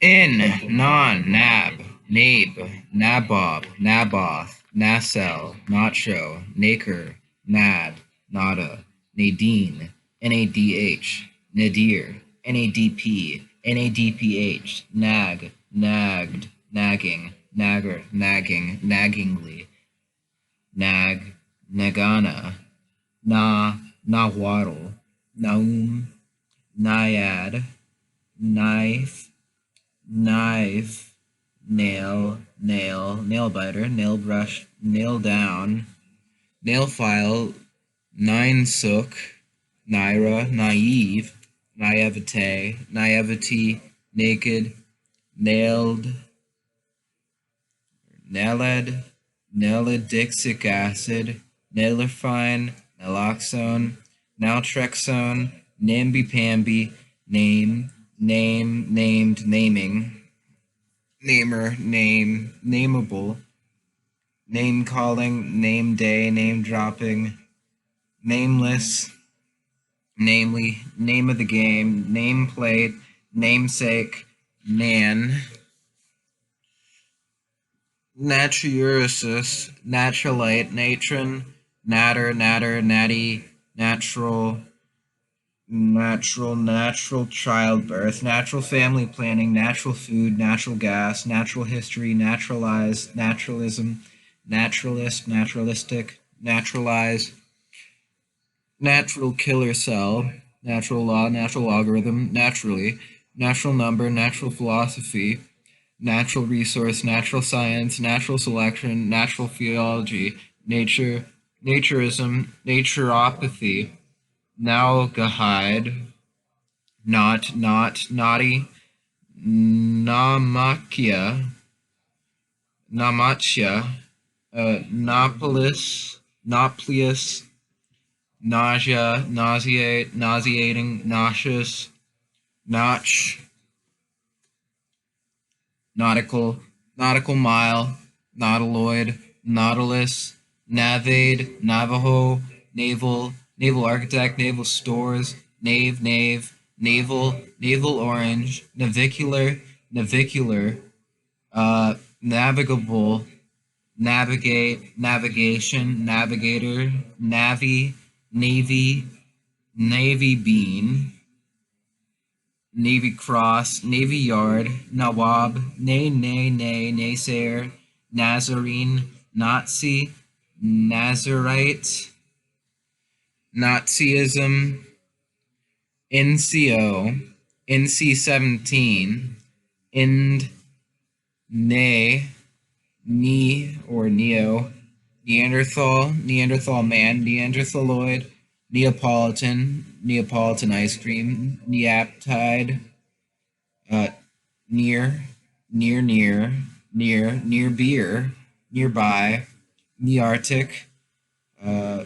In, non, nab, nabe, nabob, naboth, nacelle, nacho, naker, nad, nada, nadine, nadh, nadir, nadp, nadph, nag, nagged, nagging, nagger, nagging, naggingly, nag, nagana, nahuatl, naum, naiad, knife, knife, nail, nail, nail biter, nail brush, nail down, nail file, nine sook, naira, naive, naivete, naivety, naked, nailed, nailed, nalidixic acid, nailorphine, naloxone, naltrexone, namby-pamby, name, name, named, naming, namer, name, nameable, name calling, name day, name dropping, nameless, namely, name of the game, nameplate, namesake, nan, naturicis, naturalite, natron, natter, natter, natty, natural, natural childbirth, natural family planning, natural food, natural gas, natural history, naturalized, naturalism, naturalist, naturalistic, naturalize, natural killer cell, natural law, natural logarithm, naturally, natural number, natural philosophy, natural resource, natural science, natural selection, natural theology, nature, naturism, naturopathy, nalgahide, not, naughty, Namakya, Namatya, Nopolis, Noplius, nausea, nauseate, nauseating, nauseous, notch, nautical, nautical mile, nautiloid, nautilus, navade, Navajo, naval, naval architect, naval stores, nave, naval, naval orange, navicular, navicular, navigable, navigate, navigation, navigator, navy, navy bean, Navy Cross, Navy Yard, Nawab, naysayer, Nazarene, Nazi, Nazarite, Nazism, NCO, NC-17, Ind, Nay, Ni or Neo, Neanderthal, Neanderthal man, Neanderthaloid, Neapolitan ice cream, Neaptide, uh, near, near beer, nearby, Nearctic, uh,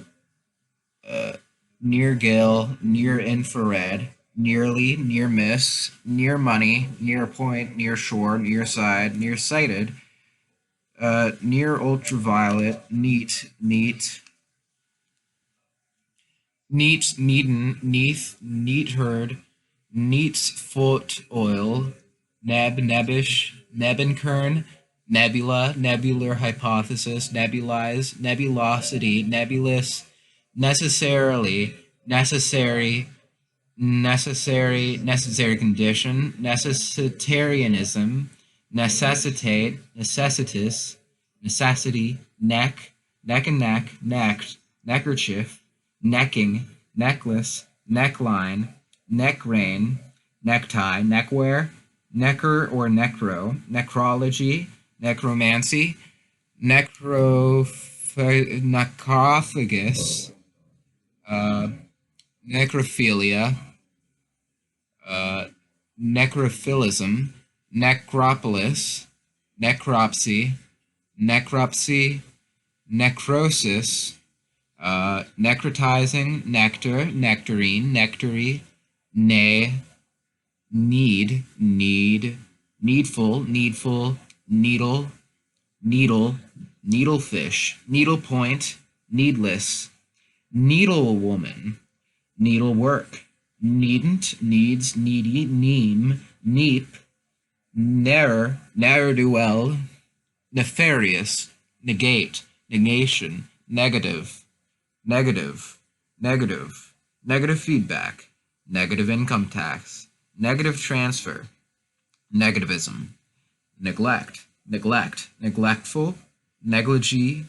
near gill, near infrared, nearly, near miss, near money, near point, near shore, near side, near sighted, near ultraviolet, neat herd, neat's foot oil, nebbish, nebenkern, nebula, nebular hypothesis, nebulize, nebulosity, nebulous, necessarily, necessary condition, necessitarianism, necessitate, necessitus, necessity, neck and necked, neckerchief, necking, necklace, neckline, neckrain, necktie, neckwear, necker or necro, necrology, necromancy, necrophagus, uh, necrophilia, uh, necrophilism, necropolis, necropsy, necrosis, necrotizing, nectar, nectarine, nectary, nay, needful, needle, needlefish, needlepoint, needless, needlewoman, needlework, needn't, needs, needy, neem, neep, ne'er do well, nefarious, negate, negation, negative, negative, negative, negative feedback, negative income tax, negative transfer, negativism, neglect, neglectful, negligee,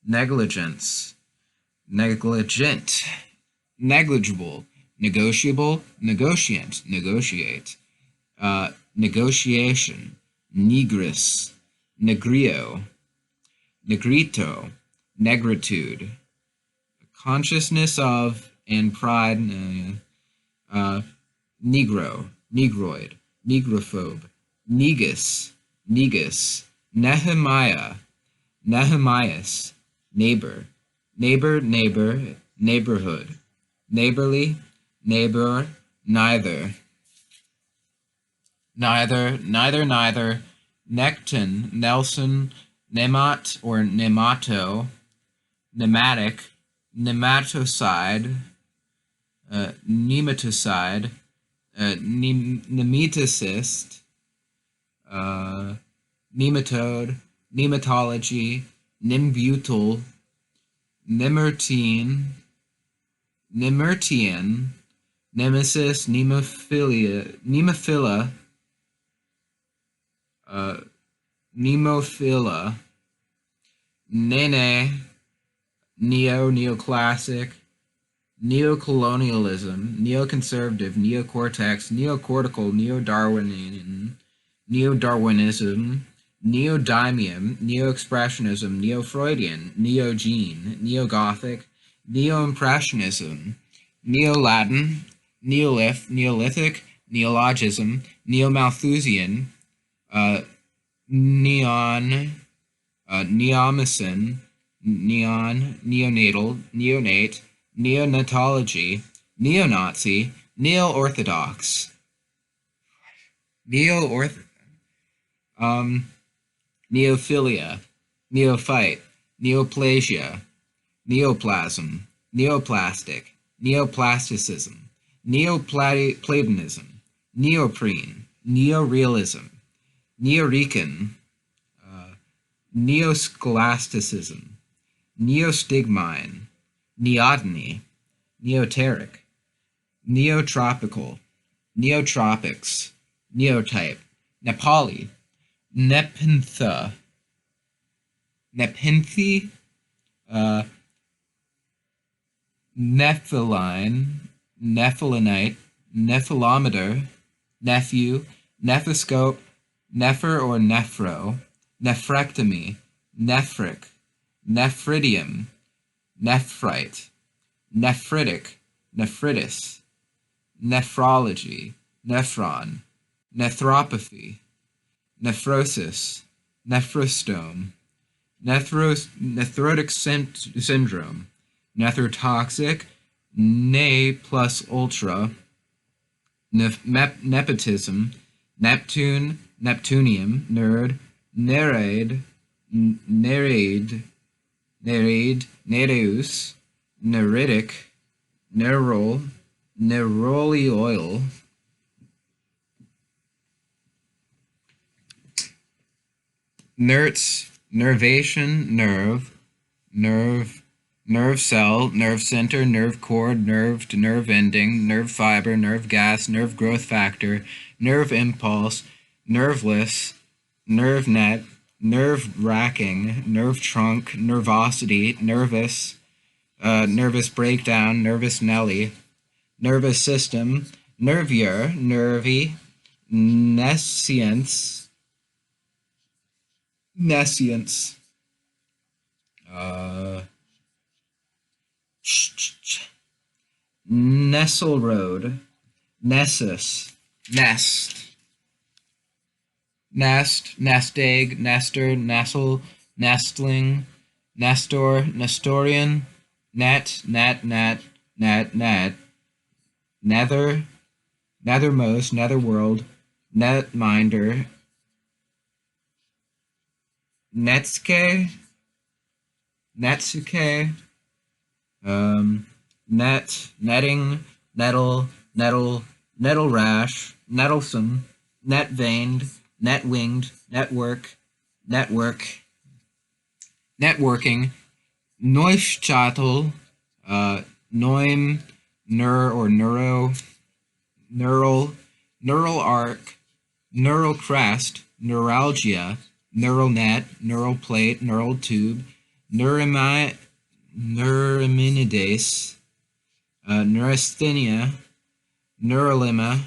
negligence, negligent, negligible, negotiable, negotiant, negotiate, negotiation, negress, negrio, negrito, negritude, consciousness of and pride, negro, negroid, negrophobe, negus, Nehemiah, Nehemias, neighbor, neighborhood, neighborly, neighbor, neither, Necton, Nelson, nemat or nemato, nematic, nematocide, nematocide, nematocist, nematode, nematology, nimbutyl, Nimertian, nemesis, nemophila, nemophila, nene, neoclassic, neocolonialism, neoconservative, neocortex, neocortical, neodarwinism, neodymium, neoexpressionism, neofreudian, neogene, neogothic, neoimpressionism, neolatin, neolithic, neologism, neomalthusian, neon, neomycin, neonatal, neonate, neonatology, neo-Nazi, neo-orthodox, neophilia, neophyte, neoplasia, neoplasm, neoplastic, neoplasticism, neoplatonism, neoprene, neorealism, neorecon, neoscholasticism, neostigmine, neoteny, neoteric, neotropical, neotropics, neotype, Nepali, nepenthe, nephiline, nephilinite, nephilometer, nephew, nephoscope, nepher or nephro, nephrectomy, nephric, nephridium, nephrite, nephritic, nephritis, nephrology, nephron, nephropathy, nephrosis, nephrostome, nephrotic syndrome, nephrotoxic, ne plus ultra, nepotism, Neptune, Neptunium, nerd, nereus, neritic, neroli oil, nerts, nervation, nerve cell, nerve center, nerve cord, nerve to nerve ending, nerve fiber, nerve gas, nerve growth factor, nerve impulse, nerveless, nerve net, nerve racking, nerve trunk, nervosity, nervous, nervous breakdown, nervous Nelly, nervous system, nervier, nervy, nescience, Nestle Road, Nessus, nest egg, nester, nestle, nestling, nestor, nestorian, net, nethermost, netherworld, netminder, netsuke, netting, nettle rash, nettlesome, net veined, netwinged, networking, Neustadtel, Neum, neural arc, neural crest, neuralgia, neural net, neural plate, neural tube, neuraminidase, neurasthenia, neurolima,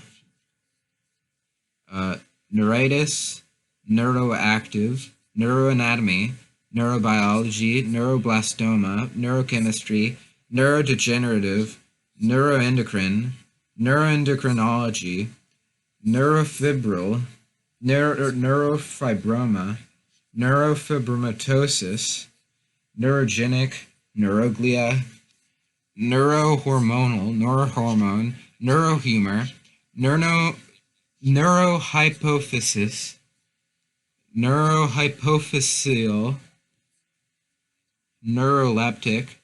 neuritis, neuroactive, neuroanatomy, neurobiology, neuroblastoma, neurochemistry, neurodegenerative, neuroendocrine, neuroendocrinology, neurofibril, neurofibroma, neurofibromatosis, neurogenic, neuroglia, neurohormone, neurohumor, neurohypophysis, neurohypophyseal, neuroleptic,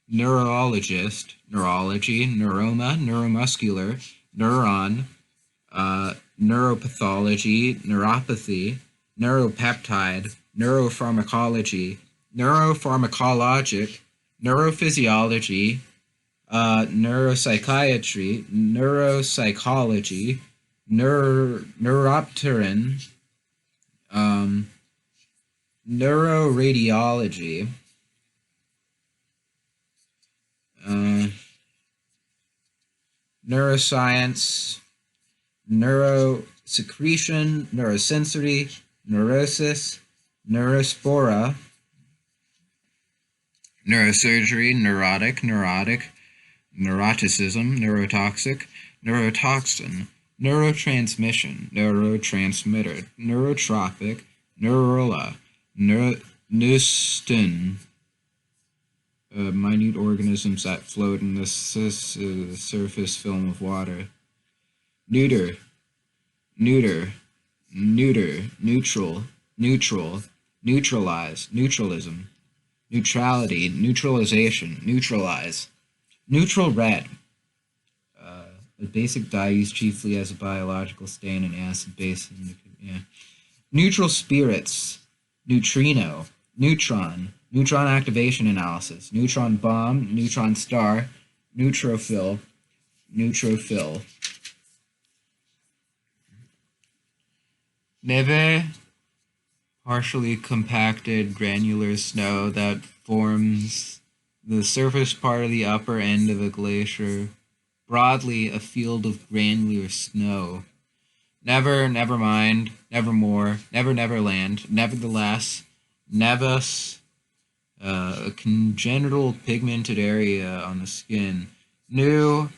neurologist, neurology, neuroma, neuromuscular, neuron, neuropathology, neuropathy, neuropeptide, neuropharmacology, neuropharmacologic, neurophysiology, neuropsychiatry, neuropsychology, neuropterin, neuroradiology, neuroscience, neurosecretion, neurosensory, neurosis, neurospora, neurosurgery, neurotic, neuroticism, neurotoxic, neurotoxin, neurotransmission, neurotransmitter, neurotropic, neurola, neustin, minute organisms that float in the surface film of water. Neuter, neutral, neutralize, neutralism, neutrality, neutralization, neutralize, neutral red, a basic dye used chiefly as a biological stain in acid base. Neutral spirits, neutrino, neutron activation analysis, neutron bomb, neutron star, neutrophil. Neve, partially compacted granular snow that forms the surface part of the upper end of a glacier. Broadly, a field of granular snow. Never mind, nevermore, neverland, nevertheless, nevus, a congenital pigmented area on the skin. New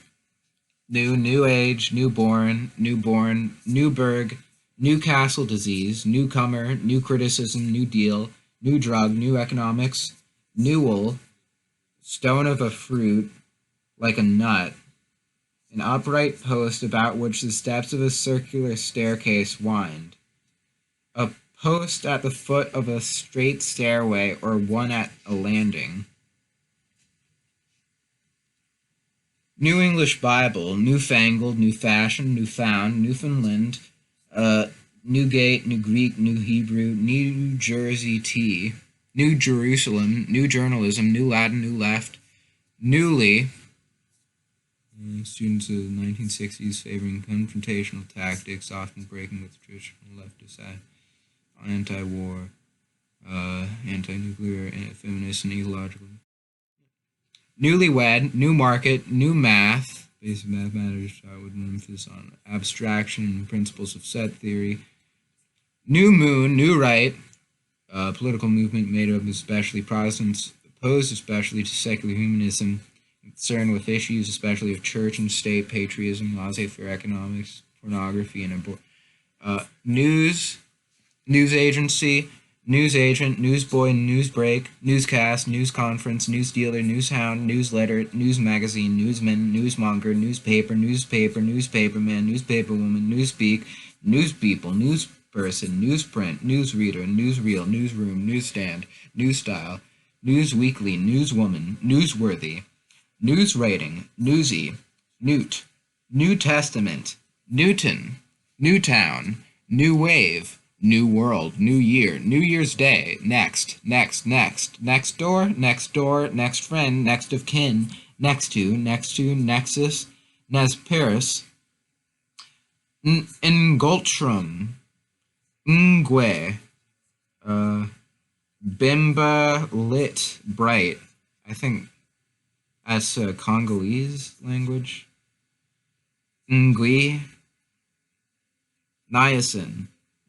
age, newborn, Newburgh, Newcastle disease, newcomer, new criticism, new deal, new drug, new economics, newel, stone of a fruit, like a nut, an upright post about which the steps of a circular staircase wind, a post at the foot of a straight stairway or one at a landing. New English Bible, newfangled, new fashion, newfound, Newfoundland, Newgate, New Greek, New Hebrew, New Jersey tea, New Jerusalem, New Journalism, New Latin, New Left, Newly, students of the 1960s favoring confrontational tactics, often breaking with traditional leftist anti-war, anti-nuclear, feminist, and ecological. Newlywed, new market, new math, basic mathematics with an emphasis on abstraction and principles of set theory. New moon, new right, political movement made up especially Protestants, opposed especially to secular humanism, concerned with issues especially of church and state, patriotism, laissez-faire economics, pornography, and news agency, news agent, newsboy, newsbreak, newscast, news conference, news dealer, news hound, newsletter, news magazine, newsman, newsmonger, newspaper, newspaperman, newspaperwoman, newspeak, newspeople, newsperson, newsprint, newsreader, newsreel, newsroom, newsstand, newsstyle, newsweekly, newswoman, newsworthy, news rating, newsy, newt, New Testament, Newton, Newtown, New wave, new world, new year, New Year's Day, next, next, next, next door, next friend, next of kin, next to, nexus, Nesperis, Ngultrum, Ngwe, Bimba lit bright. I think that's a Congolese language. Ngui,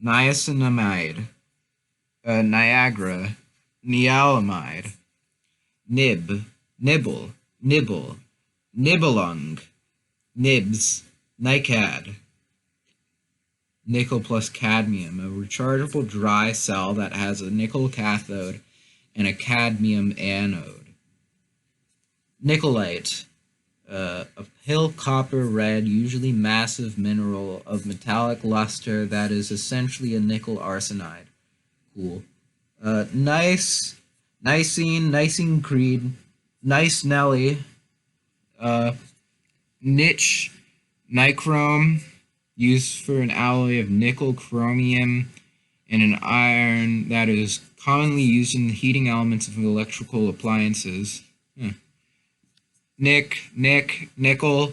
niacinamide, Niagara, nialamide, nibble, nibelung, nibs, nicad, nickel plus cadmium, a rechargeable dry cell that has a nickel cathode and a cadmium anode. Nickelite, a pale copper red, usually massive mineral of metallic luster that is essentially a nickel arsenide. Cool. Nicene creed, nice Nelly, niche, nichrome, used for an alloy of nickel, chromium, and an iron that is commonly used in the heating elements of electrical appliances. Nickel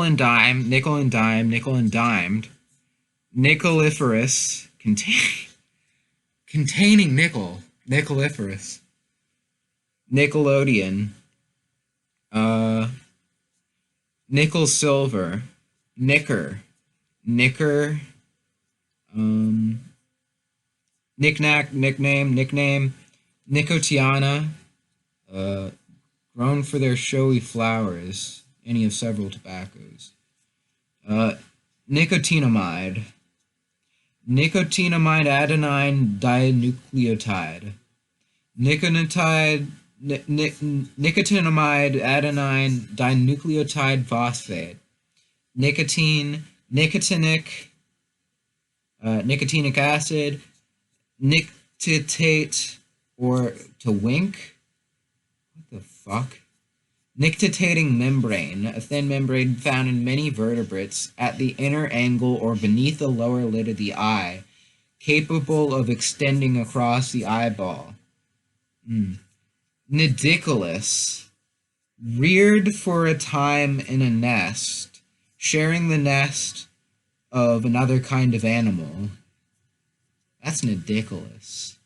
and dime, dimed, nickeliferous, containing nickel, nickeliferous, Nickelodeon, nickel silver, knicker, knickknack, nickname, Nicotiana, grown for their showy flowers, any of several tobaccos. Nicotinamide, adenine dinucleotide, nicotinamide adenine dinucleotide phosphate, nicotinic acid, nictitate, or to wink. What the fuck? Nictitating membrane, a thin membrane found in many vertebrates at the inner angle or beneath the lower lid of the eye, capable of extending across the eyeball. Nidicolous, reared for a time in a nest, sharing the nest of another kind of animal. That's nidicolous.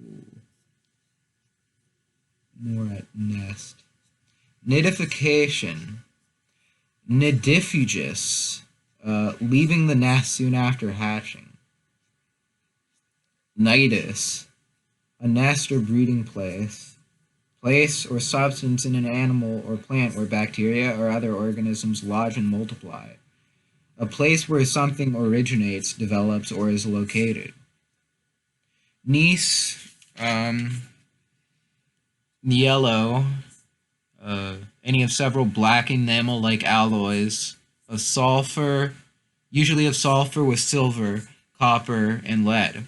Ooh. More at nest. Nidification, nidifugus, leaving the nest soon after hatching. Nidus, a nest or breeding place or substance in an animal or plant where bacteria or other organisms lodge and multiply. A place where something originates, develops, or is located. Niece, yellow, any of several black enamel-like alloys of sulfur, usually of sulfur with silver, copper, and lead.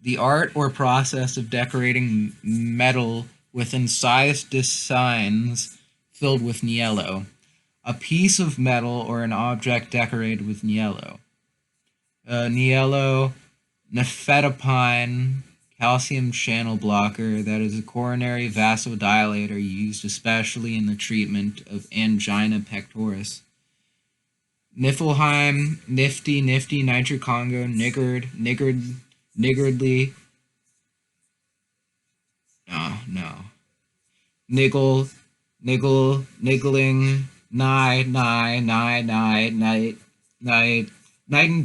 The art or process of decorating metal with incised designs filled with niello. A piece of metal or an object decorated with niello. Niello, nifedipine, calcium channel blocker that is a coronary vasodilator used especially in the treatment of angina pectoris. Niflheim, nifty, nitrocongo, niggardly. No. Niggle, niggling, night and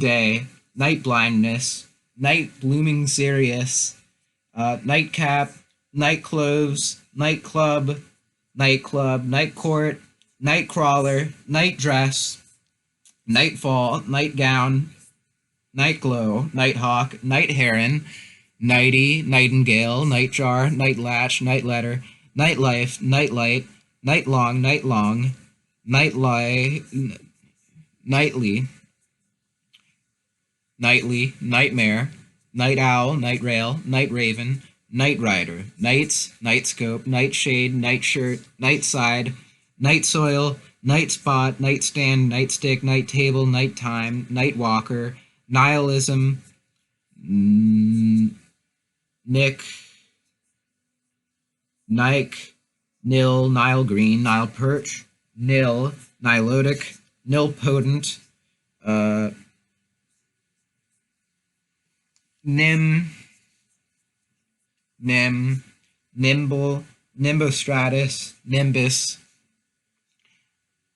day, night blindness, night blooming serious, nightcap, night clothes, nightclub, night court, night crawler, night dress, nightfall, nightgown, night glow, nighthawk, night heron, nighty, nightingale, nightjar, night latch, night letter, nightlife, nightlight, nightlong, nightly, nightmare, night owl, night rail, night raven, night rider, nights, nightscope, nightshade, nightshirt, night side, night soil, night spot, nightstand, nightstick, night table, nighttime, night walker, nihilism, Nick, Nike, nil, Nile green, Nile perch, nil, nilotic, nilpotent, uh, nim, nim, nimble, nimbostratus, nimbus,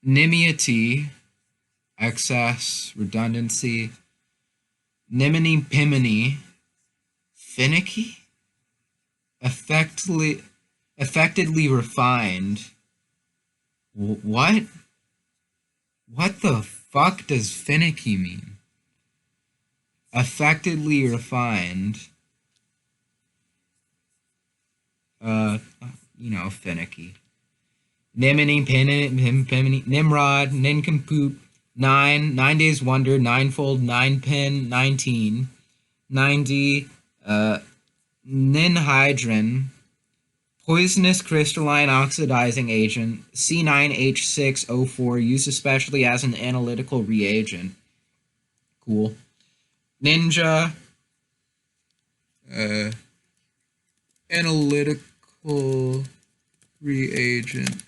nimiety, excess, redundancy, nimini pimini, finicky, affectedly refined. What? What the fuck does finicky mean? Affectedly refined. Uh, finicky. Nimini, Pimini, Nimrod, Nincompoop, 9 Days Wonder, Ninefold, 9 Pin, 19, 90, Ninhydrin, Poisonous crystalline oxidizing agent, C9H6O4, used especially as an analytical reagent. Cool. Ninja, analytical reagent.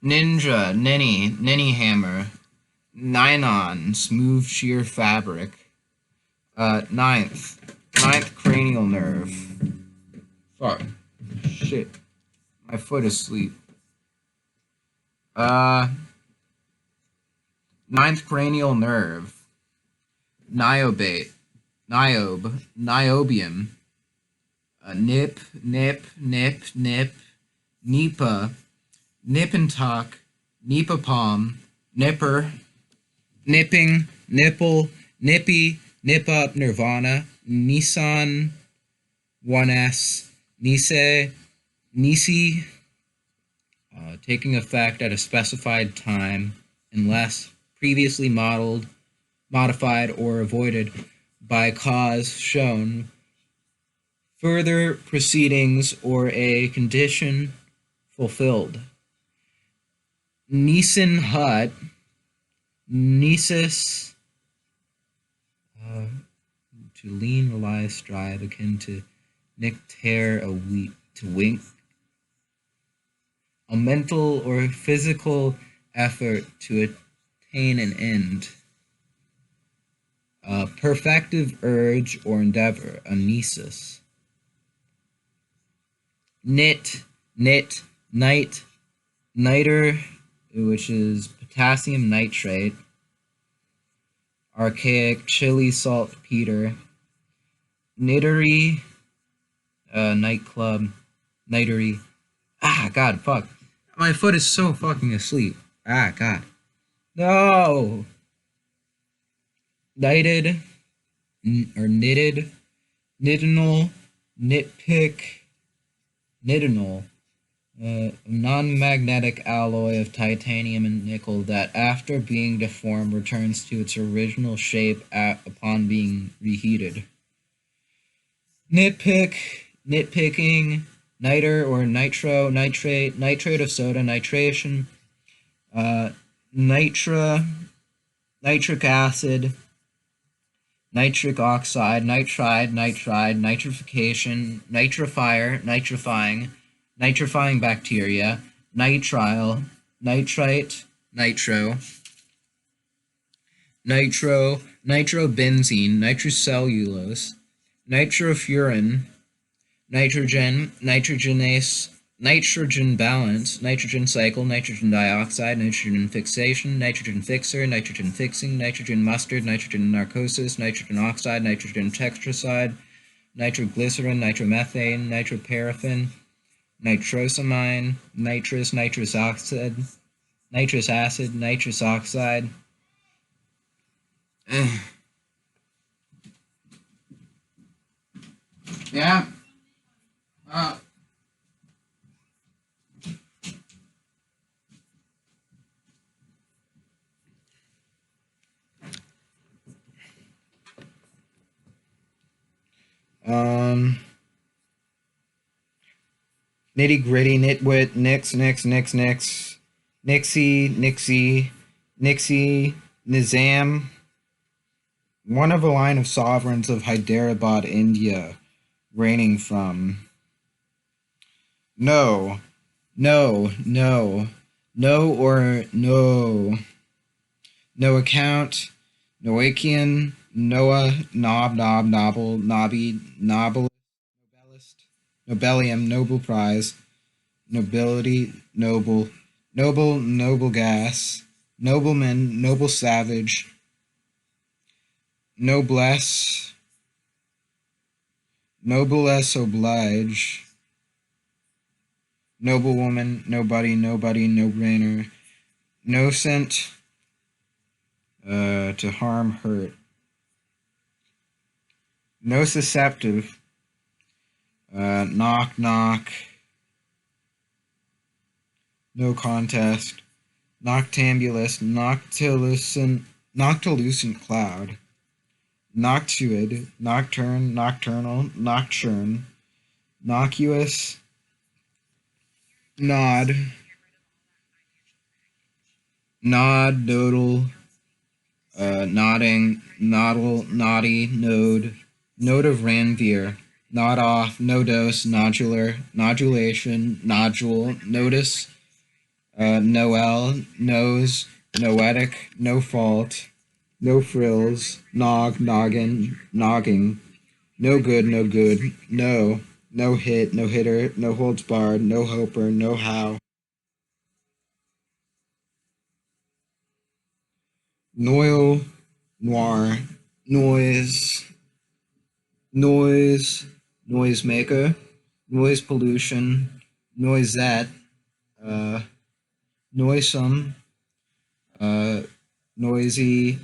Ninja, Ninny hammer, Ninon, smooth sheer fabric. Ninth cranial nerve. Fuck. Shit. My foot is asleep. Ninth cranial nerve. Niobate. Niobium. Nip. Nipa. Nippentalk. Nipapalm. Nipper. Nipping. Nipple. Nippy. Nip up. Nirvana. Nissan. 1S. Nisi. Taking effect at a specified time unless previously modified, or avoided by cause shown, further proceedings, or a condition fulfilled. Nissen hut, Nisus, to lean, rely, strive, akin to nictare, to wink. A mental or physical effort to attain an end. A perfective urge or endeavor, a nisus. Nit, night, niter, which is potassium nitrate. Archaic, chili, saltpeter. Nittery, nightclub, nightery. God, fuck. My foot is so fucking asleep. God. No! Knighted, or knitted, nidinal, nitpick, nidinal, a non-magnetic alloy of titanium and nickel that, after being deformed, returns to its original shape upon being reheated. Nitpicking, niter or nitro, nitrate, nitrate of soda, nitration, nitric acid, nitric oxide, nitride, nitrification, nitrifying bacteria, nitrile, nitrite, nitrobenzene, nitrocellulose, nitrofuran, nitrogen, nitrogenase, nitrogen balance, nitrogen cycle, nitrogen dioxide, nitrogen fixation, nitrogen fixer, nitrogen fixing, nitrogen mustard, nitrogen narcosis, nitrogen oxide, nitrogen tetracide, nitroglycerin, nitromethane, nitroparaffin, nitrosamine, nitrous oxide, nitrous acid, nitrous oxide. Yeah. nitty gritty, nitwit, Nixie, Nizam, one of a line of sovereigns of Hyderabad, India, reigning from. No, no or no. No account, Noachian, Noah, Nobby, Nobelist, Nobelium, Nobel Prize, Nobility, Noble Gas, Nobleman, Noble Savage, Noblesse, Noblesse Oblige, Noblewoman, Nobody, No Brainer, Nocent, to harm, hurt, Nociceptive, knock, no contest, noctambulous, noctilucent cloud, noctuid, nocturne, nocturnal, nocturne, noctuous, nod, nodal, nodding, noddle, naughty, node, node of Ranvier, nod off, no dose, nodular, nodulation, nodule, notice, Noel, nose, noetic, no fault, no frills, noggin, nogging, no good, no hit, no hitter, no holds barred, no hoper, no how, noil, noir, noise, noise, noisemaker, noise pollution, noisette, uh, noisome, uh, noisy,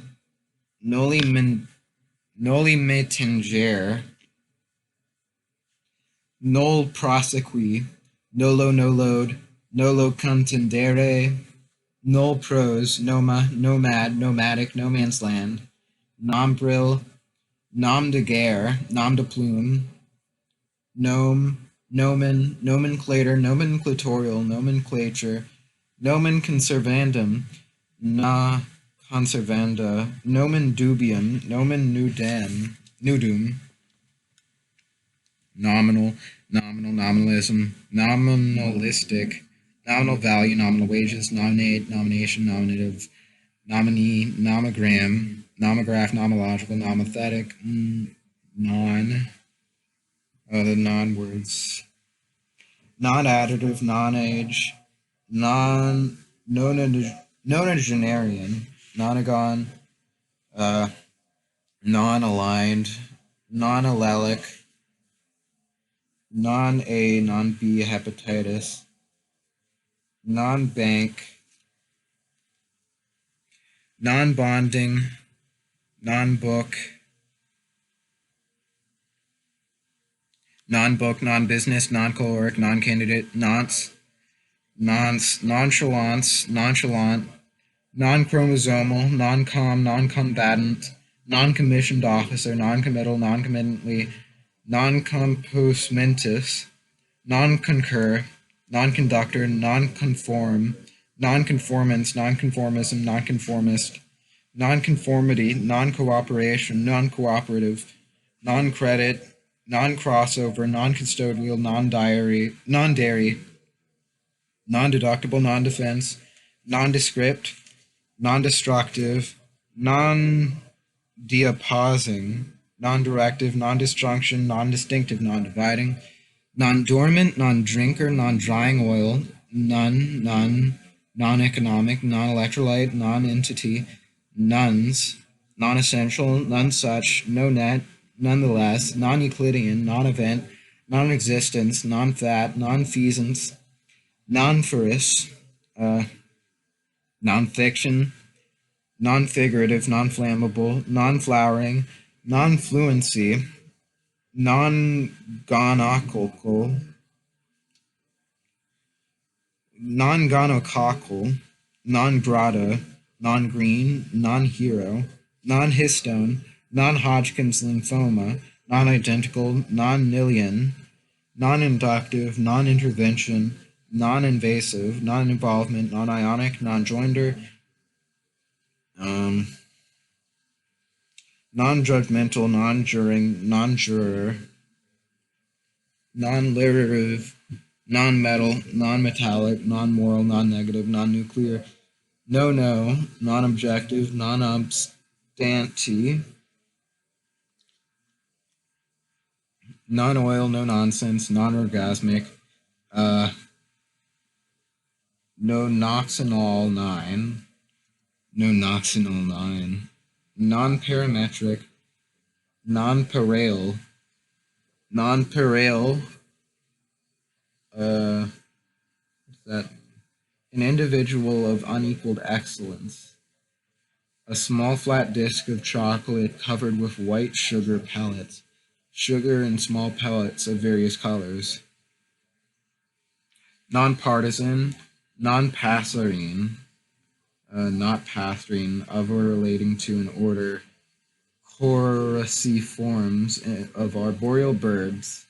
nolimittinger, nol prosequi, nolo no load, nolo contendere, null prose, noma, nomad, nomadic, no man's land, nombril, nom de guerre, nom de plume, gnome, nomen, nomenclatorial, nomenclature, nomen conservandum, na conservanda, nomen dubium, nomen nudum, nominal, nominalism, nominalistic, nominal value, nominal wages, nominate, nomination, nominative, nominee, nomogram, nomograph, nomological, nomothetic, the non-words, non-additive, non-age, nonagenarian, nonagon, non-aligned, non-allelic, non-A, non-B hepatitis, non-bank, non-bonding, non-book, non-business, non-caloric, non-candidate, nonchalance, nonchalant, non-chromosomal, non-combatant, non-commissioned officer, non-committal, non-committantly, non-compostmentis, non-concur, non-conductor, non-conform, non-conformance, non-conformism, non-conformist, non-conformity, non-cooperation, non-cooperative, non-credit, non-crossover, non-custodial, non-dairy, non-deductible, non-defense, nondescript, non-destructive, non-diapausing, non-directive, non-disjunction, non-distinctive, non-dividing, non-dormant, non-drinker, non-drying oil, none, non-economic, non-electrolyte, non-entity, nuns, non-essential, none such, no net, nonetheless, non-Euclidean, non-event, non-existence, non-fat, non-feasance, non-ferrous, uh, non-fiction, non-figurative, non-flammable, non-flowering, non-fluency, non-gonococcal, non-gonococcal, non-grata, non-green, non-hero, non-histone, non-Hodgkin's lymphoma, non-identical, non-Nilian, non-inductive, non-intervention, non-invasive, non-involvement, non-ionic, non-joinder, um, non-judgmental, non-juring, non-juror, non-literative, non-metal, non-metallic, non-moral, non-negative, non-nuclear, no, non-objective, non-obstantee, non-oil, no nonsense, non-orgasmic, uh, no noxinol 9, no noxinol 9, non-parametric, non-pareil, non-pareil, what's that? An individual of unequaled excellence. A small flat disk of chocolate covered with white sugar pellets. Sugar in small pellets of various colors. Nonpartisan, non-passerine, not passerine, of or relating to an order, Coraciforms of arboreal birds,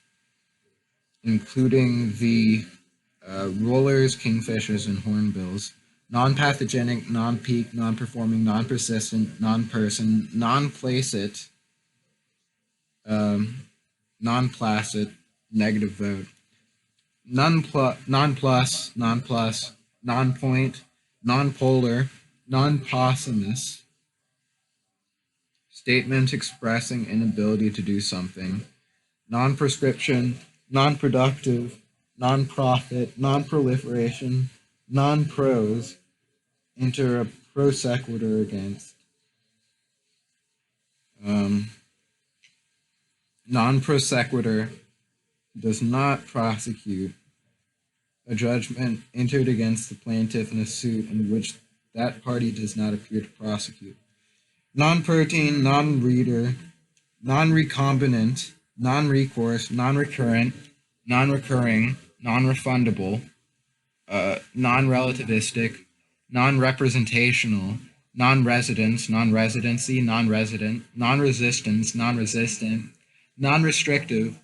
including the rollers, kingfishers, and hornbills. Non-pathogenic, non-peak, non-performing, non-persistent, non-person, non-placid, non-placid, negative vote. Non-plus, non-plus, non-point, non-polar, non-posthumous, statement expressing inability to do something, non-prescription, non-productive, non-profit, non-proliferation, non-prose, enter a pro sequitur against, um, non-pro sequitur, does not prosecute a judgment entered against the plaintiff in a suit in which that party does not appear to prosecute. Non-protein, non-reader, non-recombinant, non-recourse, non-recurrent, non-recurring, non-refundable, non-relativistic, non-representational, non-residence, non-residency, non-resident, non-resistance, non-resistant, non-restrictive,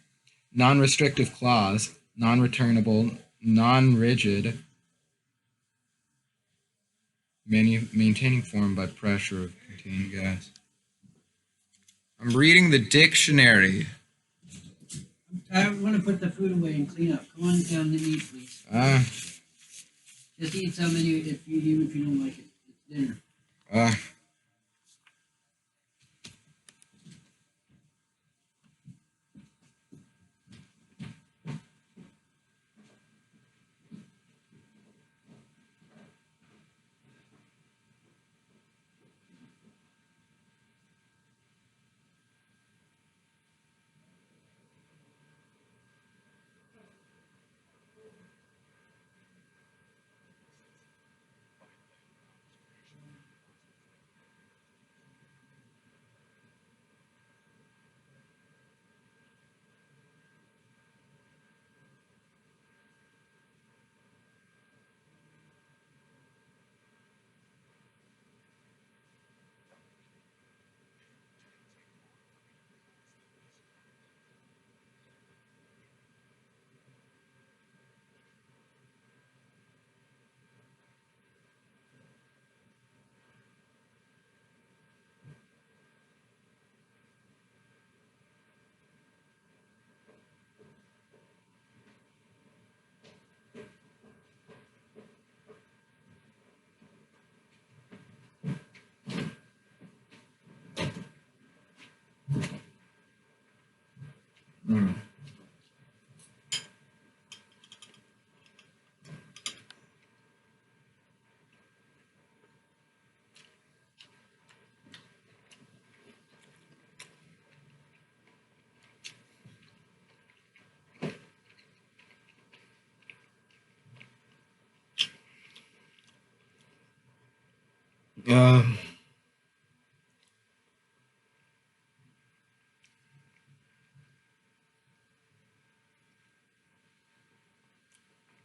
non-restrictive clause, non-returnable, non-rigid, maintaining form by pressure of contained gas. I'm reading the dictionary. I want to put the food away and clean up. Come on down and eat, please. Just eat some, even if you don't like it. It's dinner.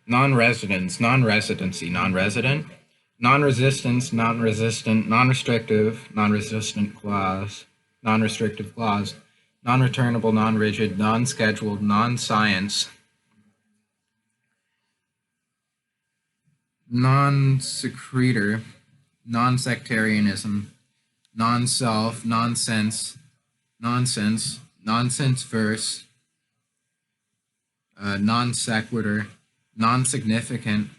Non-residence, non-residency, non-resident, non-resistance, non-resistant, non-restrictive, non-resistant clause, non-restrictive clause, non-returnable, non-rigid, non-scheduled, non-science, non-secretor, non-sectarianism, non-self, nonsense, nonsense, nonsense verse, non sequitur, non significant,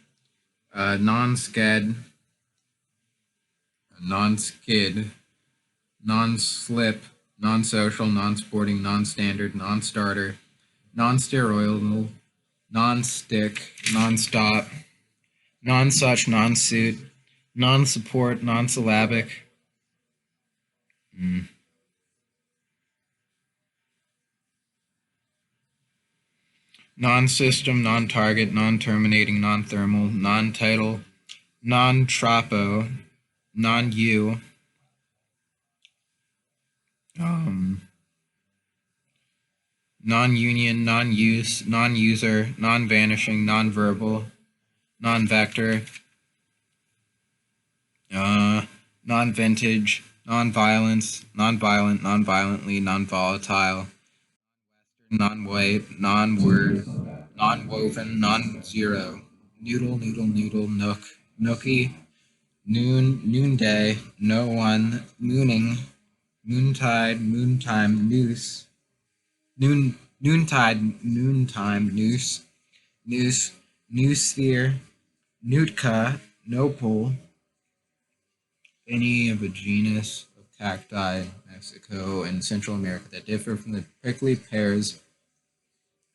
non sked, non skid, non slip, non social, non sporting, non standard, non starter, non steroidal, non stick, non stop, non such, non suit, non support, non syllabic. Non-system, non-target, non-terminating, non-thermal, non-title, non-tropo, non-u, non-union, non-use, non-user, non-vanishing, non-verbal, non-vector, non-vintage, non-violence, non-violent, non-violently, non-volatile, non-white, non-word, non-woven, non-zero, noodle, noodle, noodle, nook, nookie, noon, noonday, no one, mooning, moontide, moontime, noose, noontime, noose, noose, noosphere, nootka, nopal, any of a genus of cacti in Mexico and Central America that differ from the prickly pears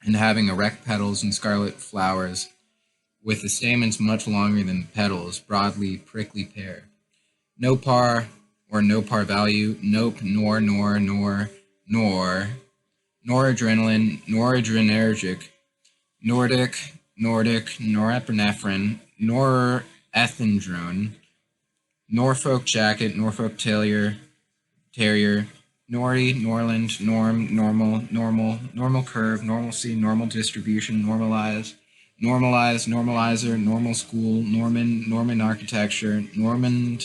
and having erect petals and scarlet flowers, with the stamens much longer than the petals, broadly prickly pear. No par or no par value, nope, nor, noradrenaline, noradrenergic, Nordic, norepinephrine, norethindrone, Norfolk jacket, Norfolk terrier, Nori, Norland, norm, normal curve, normalcy, normal distribution, normalize, normalizer, normal school, Norman architecture, Norman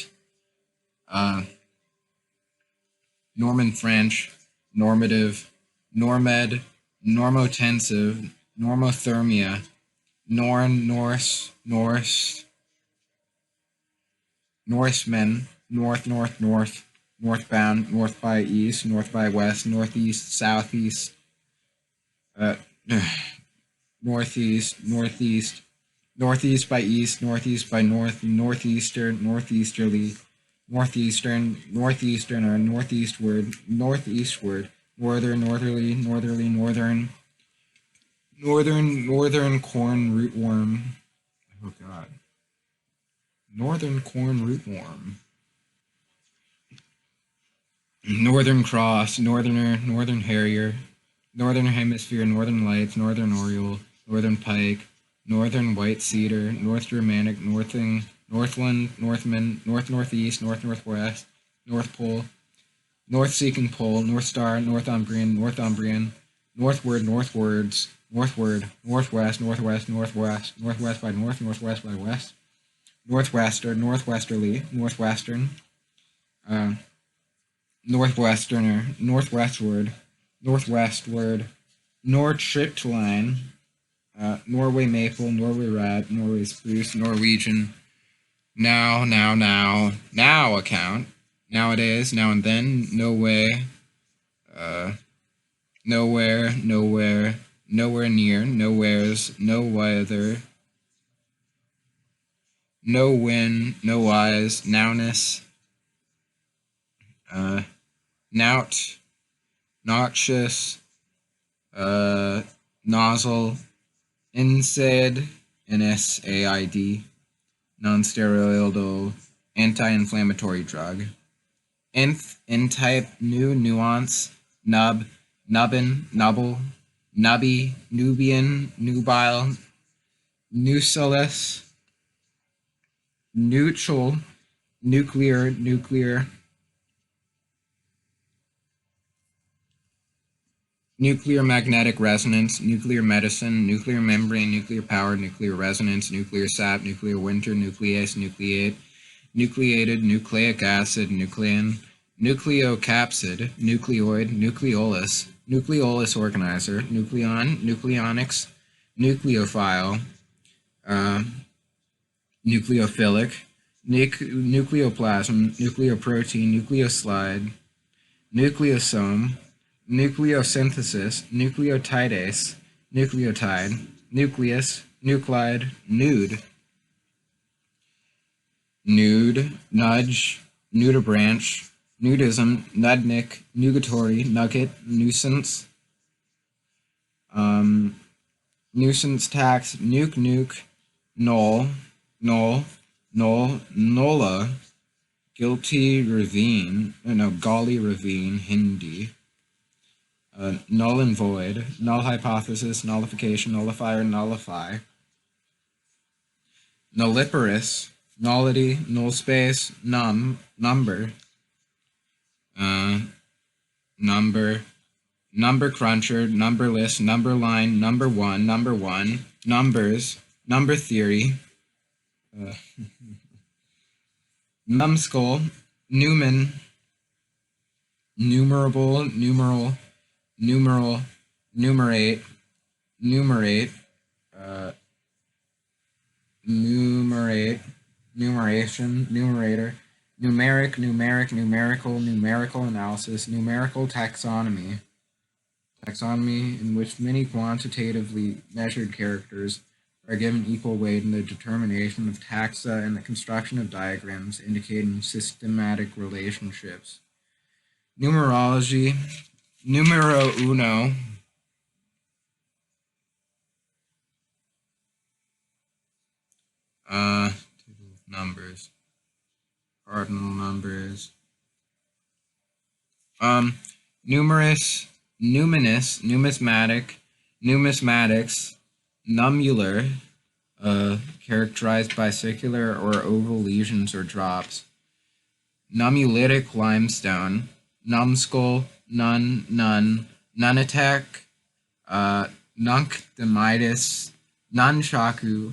French, normative, normed, normotensive, normothermia, Norsemen, northbound, north by east, north by west, northeast, southeast, uh, northeast, northeast by east, northeast by north, northeasterly, northeastern or northeastward, northern corn rootworm. Oh God. Northern corn rootworm. Northern cross, northerner, northern harrier, northern hemisphere, northern lights, northern oriole, northern pike, northern white cedar, north Germanic, northland, northman, northeast, northwest, north pole, north seeking pole, north star, northumbrian, northward, northwest, northwest by north, northwest by west, northwesterly, northwestern, northwestward, Nordschittline, Norway maple, Norway rat, Norway spruce, Norwegian, now account, nowadays, now and then, no way, nowhere, nowhere near, nowheres, no weather, no win, no wise, nowness, nout, noxious, nozzle, NSAID, NSAID, non-steroidal anti-inflammatory drug. Nth, N-type, new, nuance, nub, nubbin, nubble, nubby, Nubian, nubile, nucellus, neutral, nuclear, nuclear magnetic resonance, nuclear medicine, nuclear membrane, nuclear power, nuclear resonance, nuclear sap, nuclear winter, nuclease, nucleate, nucleated, nucleic acid, nuclein, nucleocapsid, nucleoid, nucleolus organizer, nucleon, nucleonics, nucleophile, nucleophilic, nucleoplasm, nucleoprotein, nucleoslide, nucleosome, nucleosynthesis, nucleotidase, nucleotide, nucleus, nuclide, nude, nude, nudge, nudibranch, nudism, nudnik, nugatory, nugget, nuisance, nuisance tax, nuke, null, nola, guilty ravine, golly ravine, Hindi, null and void, null hypothesis, nullification, nullifier, nullify, nulliparous, nullity, null space, number, number cruncher, numberless, number line, number one, numbers, number theory, numbskull, Newman, numerable, numeral, numerate, numeration, numerator, numerical analysis, numerical taxonomy, in which many quantitatively measured characters are given equal weight in the determination of taxa and the construction of diagrams indicating systematic relationships. Numerology, numero uno, numbers, cardinal numbers, numerous, numinous, numismatic, numismatics, nummular, characterized by circular or oval lesions or drops, nummulitic limestone, numbskull, nunatak, nunc-demitis, nunchaku,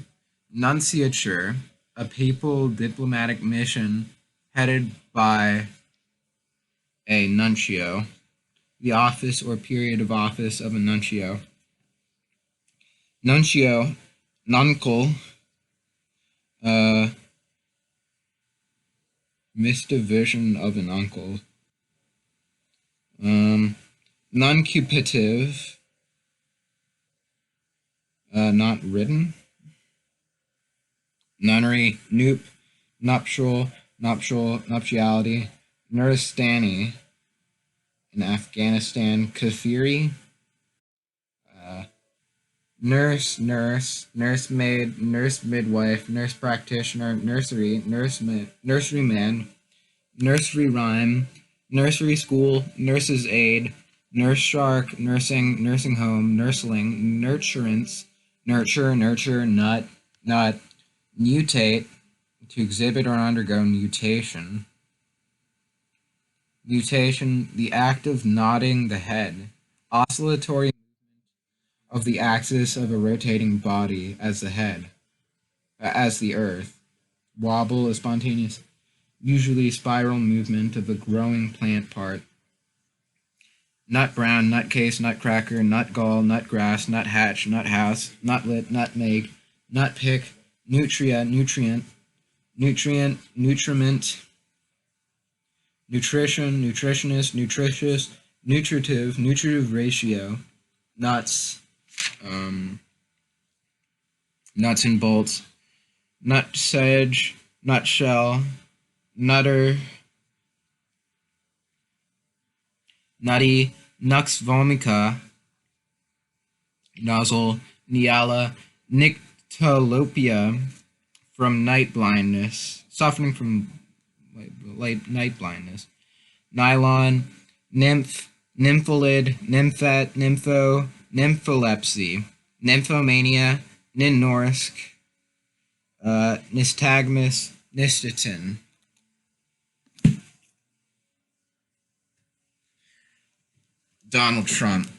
nunciature, a papal diplomatic mission headed by a nuncio, the office or period of office of a nuncio. Nuncio, nuncle, misdivision of an uncle. Nuncupative, not written. Nunnery, noop, nuptial, nuptiality. Nuristani, in Afghanistan. Kafiri, nurse, nursemaid, nurse midwife, nurse practitioner, nursery, nurseryman, nursery rhyme, nursery school, nurse's aid, nurse shark, nursing home, nursling, nurturance, nurture, nut, mutate, to exhibit or undergo mutation. Mutation, the act of nodding the head, oscillatory of the axis of a rotating body as the head, as the earth. Wobble, a spontaneous, usually spiral movement of a growing plant part. Nut brown, nutcase, nutcracker, nut gall, nut grass, nut hatch, nut house, nutlet, nutmeg, nut pick, nutria, nutrient, nutriment, nutrition, nutritionist, nutritious, nutritive ratio, nuts, nuts and bolts, nut sedge, nutshell, nutter, nutty, nux vomica, nozzle, niala, nyctalopia, from night blindness, suffering from night blindness, nylon, nymph, nympholid, nymphet, nympho, nympholepsy, nymphomania, ninnorsk, nystagmus, nystatin. Donald Trump.